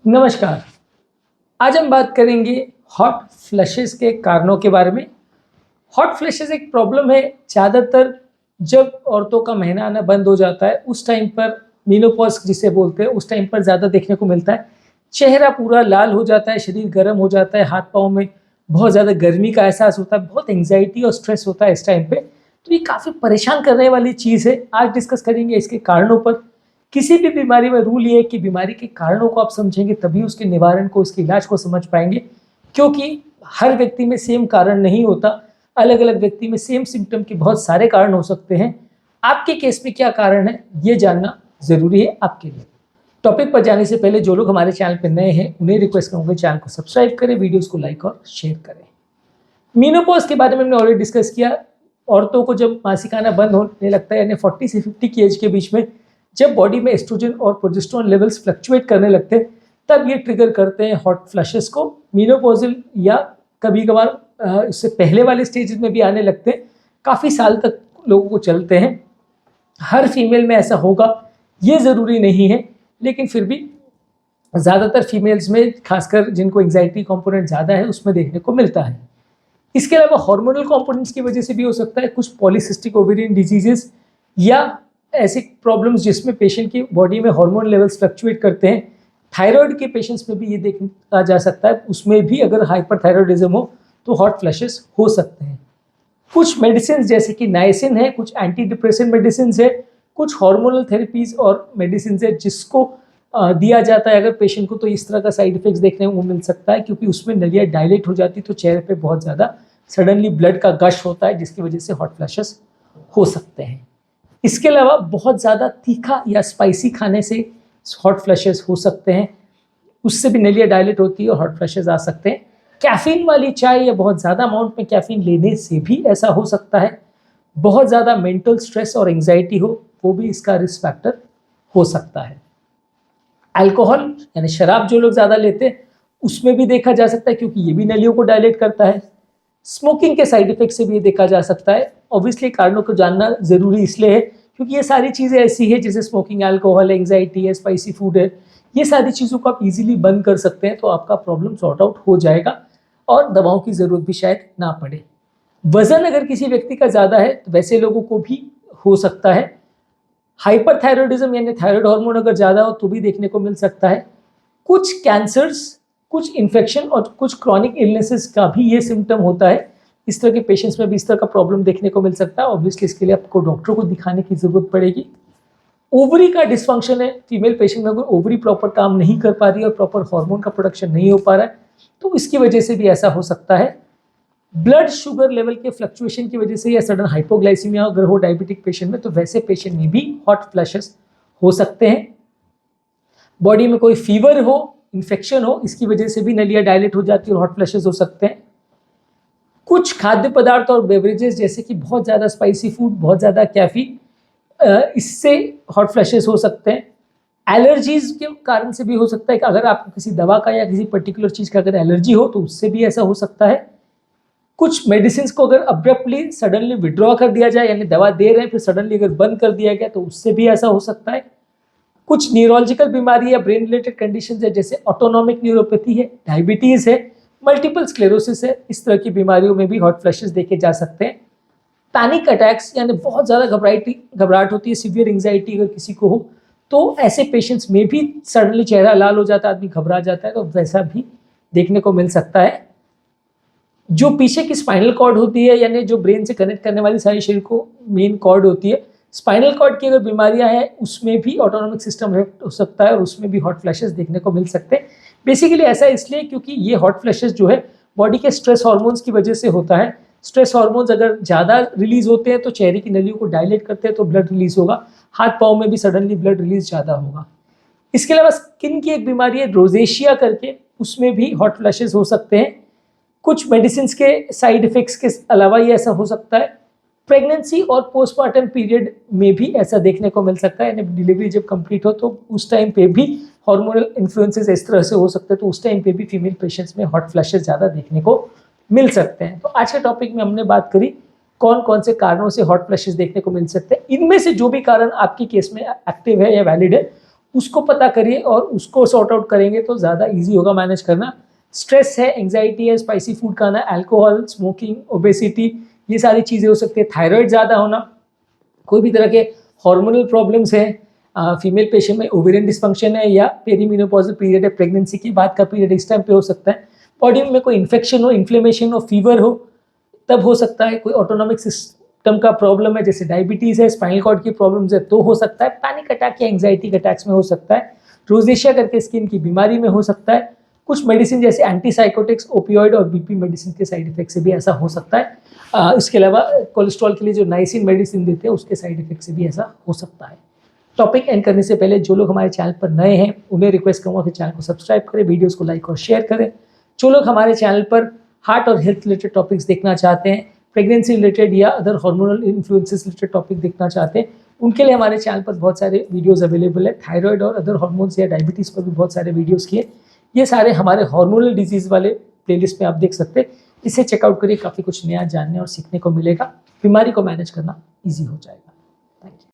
नमस्कार। आज हम बात करेंगे हॉट फ्लैशेस के कारणों के बारे में। हॉट फ्लैशेस एक प्रॉब्लम है, ज़्यादातर जब औरतों का महीना आना बंद हो जाता है उस टाइम पर, मेनोपॉज जिसे बोलते हैं, उस टाइम पर ज़्यादा देखने को मिलता है। चेहरा पूरा लाल हो जाता है, शरीर गर्म हो जाता है, हाथ पाँव में बहुत ज़्यादा गर्मी का एहसास होता है, बहुत एंग्जाइटी और स्ट्रेस होता है इस टाइम पे। तो ये काफ़ी परेशान करने वाली चीज़ है। आज डिस्कस करेंगे इसके कारणों पर। किसी भी बीमारी में रूल ये है कि बीमारी के कारणों को आप समझेंगे तभी उसके निवारण को, उसके इलाज को समझ पाएंगे, क्योंकि हर व्यक्ति में सेम कारण नहीं होता। अलग अलग व्यक्ति में सेम सिम्टम के बहुत सारे कारण हो सकते हैं। आपके केस में क्या कारण है ये जानना जरूरी है आपके लिए। टॉपिक पर जाने से पहले जो लोग हमारे चैनल पर नए हैं उन्हें रिक्वेस्ट करूंगा चैनल को सब्सक्राइब करें, वीडियोस को लाइक और शेयर करें। मेनोपॉज के बारे में हमने ऑलरेडी डिस्कस किया। औरतों को जब मासिक आना बंद होने लगता है, यानी 40 से 50 की एज के बीच में, जब बॉडी में एस्ट्रोजन और प्रोजेस्टेरोन लेवल्स फ्लक्चुएट करने लगते हैं, तब ये ट्रिगर करते हैं हॉट फ्लैशेस को। मेनोपॉजल या कभी कभार इससे पहले वाले स्टेजेस में भी आने लगते हैं। काफ़ी साल तक लोगों को चलते हैं। हर फीमेल में ऐसा होगा ये ज़रूरी नहीं है, लेकिन फिर भी ज़्यादातर फीमेल्स में, खासकर जिनको एंग्जाइटी कंपोनेंट ज़्यादा है, उसमें देखने को मिलता है। इसके अलावा हार्मोनल कंपोनेंट्स की वजह से भी हो सकता है। कुछ पॉलीसिस्टिक ओवेरियन डिजीजेस या ऐसी प्रॉब्लम्स जिसमें पेशेंट की बॉडी में हार्मोन लेवल्स फ्लक्चुएट करते हैं। थायराइड के पेशेंट्स में भी ये देखा जा सकता है। उसमें भी अगर हाइपरथायरॉयडिज्म हो तो हॉट फ्लैशेस हो सकते हैं। कुछ मेडिसिन जैसे कि नाइसिन है, कुछ एंटी डिप्रेसेंट मेडिसिन है, कुछ हार्मोनल थेरेपीज और मेडिसिन है जिसको दिया जाता है अगर पेशेंट को, तो इस तरह का साइड इफेक्ट्स देखने को मिल सकता है, क्योंकि उसमें नलियाँ डायलेट हो जाती तो चेहरे पे बहुत ज़्यादा सडनली ब्लड का गश होता है, जिसकी वजह से हॉट फ्लैशेस हो सकते हैं। इसके अलावा बहुत ज़्यादा तीखा या स्पाइसी खाने से हॉट फ्लैशेस हो सकते हैं, उससे भी नलियाँ डायलेट होती है और हॉट फ्लैशेस आ सकते हैं। कैफीन वाली चाय या बहुत ज़्यादा अमाउंट में कैफीन लेने से भी ऐसा हो सकता है। बहुत ज़्यादा मेंटल स्ट्रेस और एंग्जाइटी हो, वो भी इसका रिस्क फैक्टर हो सकता है। अल्कोहल यानी शराब जो लोग ज़्यादा लेते हैं उसमें भी देखा जा सकता है, क्योंकि ये भी नलियों को डायलेट करता है। स्मोकिंग के साइड इफेक्ट से भी ये देखा जा सकता है। ऑब्वियसली कारणों को जानना ज़रूरी इसलिए है क्योंकि ये सारी चीज़ें ऐसी है, जैसे स्मोकिंग, अल्कोहल, एंग्जाइटी है, स्पाइसी फूड है, ये सारी चीज़ों को आप इजीली बंद कर सकते हैं, तो आपका प्रॉब्लम सॉर्ट आउट हो जाएगा और दवाओं की ज़रूरत भी शायद ना पड़े। वज़न अगर किसी व्यक्ति का ज़्यादा है तो वैसे लोगों को भी हो सकता है। हाइपरथायरॉयडिज्म यानी थायराइड हार्मोन अगर ज़्यादा हो तो भी देखने को मिल सकता है। कुछ कैंसर्स, कुछ इन्फेक्शन और कुछ क्रॉनिक इलनेसेस का भी ये सिम्टम होता है। इस तरह के पेशेंट्स में भी इस तरह का प्रॉब्लम देखने को मिल सकता है। ऑब्वियसली इसके लिए आपको डॉक्टर को दिखाने की ज़रूरत पड़ेगी। ओवरी का डिसफंक्शन है, फीमेल पेशेंट में अगर ओवरी प्रॉपर काम नहीं कर पा रही है और प्रॉपर हार्मोन का प्रोडक्शन नहीं हो पा रहा है, तो इसकी वजह से भी ऐसा हो सकता है। ब्लड शुगर लेवल के फ्लक्चुएशन की वजह से या सडन हाइपोग्लाइसीमिया अगर हो डायबिटिक पेशेंट में, तो वैसे पेशेंट में भी हॉट फ्लैशेस हो सकते हैं। बॉडी में कोई फीवर हो, इन्फेक्शन हो, इसकी वजह से भी नलियाँ डायलेट हो जाती है और हॉट फ्लैशेस हो सकते हैं। कुछ खाद्य पदार्थ और बेवरेजेस जैसे कि बहुत ज़्यादा स्पाइसी फूड, बहुत ज़्यादा कैफीन, इससे हॉट फ्लैशेस हो सकते हैं। एलर्जीज के कारण से भी हो सकता है कि अगर आपको किसी दवा का या किसी पर्टिकुलर चीज़ का अगर एलर्जी हो तो उससे भी ऐसा हो सकता है। कुछ मेडिसिन को अगर अब्रप्टली सडनली विड्रॉ कर दिया जाए, यानी दवा दे रहे हैं फिर सडनली अगर बंद कर दिया गया, तो उससे भी ऐसा हो सकता है। कुछ न्यूरोलॉजिकल बीमारी या ब्रेन रिलेटेड कंडीशंस है, जैसे ऑटोनॉमिक न्यूरोपैथी है, डायबिटीज़ है, मल्टीपल स्क्लेरोसिस है, इस तरह की बीमारियों में भी हॉट फ्लैशेस देखे जा सकते हैं। पैनिक अटैक्स यानी बहुत ज़्यादा घबराहट होती है, सीवियर एंग्जाइटी अगर किसी को हो, तो ऐसे पेशेंट्स में भी सडनली चेहरा लाल हो जाता है, आदमी घबरा जाता है, तो वैसा भी देखने को मिल सकता है। जो पीछे की स्पाइनल कॉर्ड होती है, यानी जो ब्रेन से कनेक्ट करने वाली सारी शरीर को मेन कॉर्ड होती है, स्पाइनल कॉर्ड की अगर बीमारियां हैं उसमें भी ऑटोनॉमिक सिस्टम इफेक्ट हो सकता है और उसमें भी हॉट फ्लैशेस देखने को मिल सकते हैं। बेसिकली ऐसा इसलिए क्योंकि ये हॉट फ्लैशेस जो है बॉडी के स्ट्रेस हार्मोन्स की वजह से होता है। स्ट्रेस हार्मोन्स अगर ज़्यादा रिलीज होते हैं तो चेहरे की नलियों को डायलेट करते हैं, तो ब्लड रिलीज होगा, हाथ पाँव में भी सडनली ब्लड रिलीज ज़्यादा होगा। इसके अलावा स्किन की एक बीमारी है रोजेशिया करके, उसमें भी हॉट फ्लैशेस हो सकते हैं। कुछ मेडिसिन के साइड इफेक्ट्स के अलावा ये ऐसा हो सकता है। प्रेगनेंसी और पोस्टमार्टम पीरियड में भी ऐसा देखने को मिल सकता है, यानी डिलीवरी जब कंप्लीट हो तो उस टाइम पे भी हार्मोनल इन्फ्लुएंसेस इस तरह से हो सकते हैं, तो उस टाइम पे भी फीमेल पेशेंट्स में हॉट फ्लैशेस ज़्यादा देखने को मिल सकते हैं। तो आज के टॉपिक में हमने बात करी कौन कौन से कारणों से हॉट फ्लैशेस देखने को मिल सकते हैं। इनमें से जो भी कारण आपके केस में एक्टिव है या वैलिड है, उसको पता करिए और उसको सॉर्ट आउट करेंगे तो ज़्यादा ईजी होगा मैनेज करना। स्ट्रेस है, एंग्जाइटी है, स्पाइसी फूड खाना, अल्कोहल, स्मोकिंग, ओबेसिटी, ये सारी चीज़ें हो सकती है। थायराइड ज़्यादा होना, कोई भी तरह के हार्मोनल प्रॉब्लम्स हैं, फीमेल पेशेंट में ओवेरियन डिस्फंक्शन है या पेरीमेनोपॉजल पीरियड है, प्रेगनेंसी के बाद का पीरियड इस टाइम पे हो सकता है। बॉडी में कोई इन्फेक्शन हो, इन्फ्लेमेशन हो, फीवर हो, तब हो सकता है। कोई ऑटोनॉमिक सिस्टम का प्रॉब्लम है जैसे डायबिटीज़ है, स्पाइनल कॉर्ड की प्रॉब्लम्स है तो हो सकता है। पैनिक अटैक या एंग्जाइटी अटैक्स में हो सकता है। रोजेशिया करके स्किन की बीमारी में हो सकता है। कुछ मेडिसिन जैसे एंटीसाइकोटिक्स, ओपियोइड और बीपी मेडिसिन के साइड इफेक्ट से भी ऐसा हो सकता है। इसके अलावा कोलेस्ट्रॉल के लिए जो नाइसिन मेडिसिन देते हैं उसके साइड इफेक्ट से भी ऐसा हो सकता है। टॉपिक एंड करने से पहले जो लोग हमारे चैनल पर नए हैं उन्हें रिक्वेस्ट करूँगा कि चैनल को सब्सक्राइब करें, वीडियोस को लाइक और शेयर करें। जो लोग हमारे चैनल पर हार्ट और हेल्थ रिलेटेड टॉपिक्स देखना चाहते हैं, प्रेगनेंसी रिलेटेड या other hormonal influences related topic देखना चाहते हैं, उनके लिए हमारे चैनल पर बहुत सारे वीडियोस अवेलेबल है। थायराइड और अदर हार्मोन्स या डायबिटीज़ पर भी बहुत सारे वीडियोस किए, ये सारे हमारे हार्मोनल डिजीज़ वाले प्लेलिस्ट में आप देख सकते हैं। इसे चेकआउट करिए, काफ़ी कुछ नया जानने और सीखने को मिलेगा। बीमारी को मैनेज करना ईजी हो जाएगा। Thank you.